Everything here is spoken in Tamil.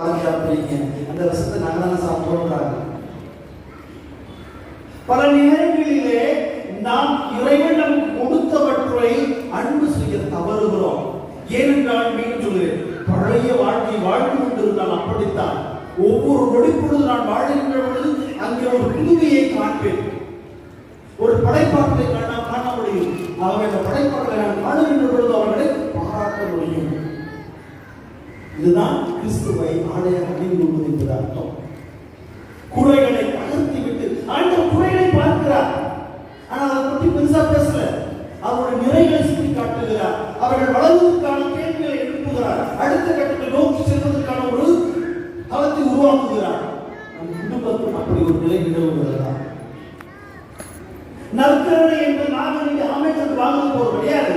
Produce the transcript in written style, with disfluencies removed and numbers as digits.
அந்த விஷயத்தை நாங்கள் சாப்பிடுறாங்க. பல நேரங்களிலே நாம் இறைவன் நமக்கு கொடுத்தவற்றை அன்பு செய்ய தவறுகிறோம். ஏனென்றால் மீண்டும் சொல்கிறேன், பழைய வாழ்க்கை வாழ்ந்து கொண்டிருந்தால் அப்படித்தான். ஒவ்வொரு நொடிப்பொழுது நான் வாழ்கின்ற பொழுது அங்கே ஒரு புதுமையை காண்பேன், ஒரு படைப்பாட்டை காண முடியும். அவர்கள் அந்த படைப்பாட்டை நான் காணுகின்ற பொழுது அவர்களை பாராட்ட முடியும். இதுதான் கிறிஸ்துவை ஆடையாக அணிந்து என்பது அர்த்தம். குறைகளை தகர்த்தி விட்டு ஆண்டவர் குறைகளை பார்க்கிறார், ஆனால் அதை பற்றி பெருசா பேசல. அவருடைய நிறைகளை சுட்டி காட்டுகிறார். அவர்கள் வளர்வதற்கான கேள்விகளை எழுப்புகிறார். அடுத்த கட்டத்தை நோக்கி செல்வதற்கான ஒரு களத்தை உருவாக்குகிறார். நம் குடும்பத்தில் அப்படி ஒரு நிலை நிலவுகிறதா? நற்கருணை என்று நாங்கள் அமைச்சர் வாங்க போறது கிடையாது.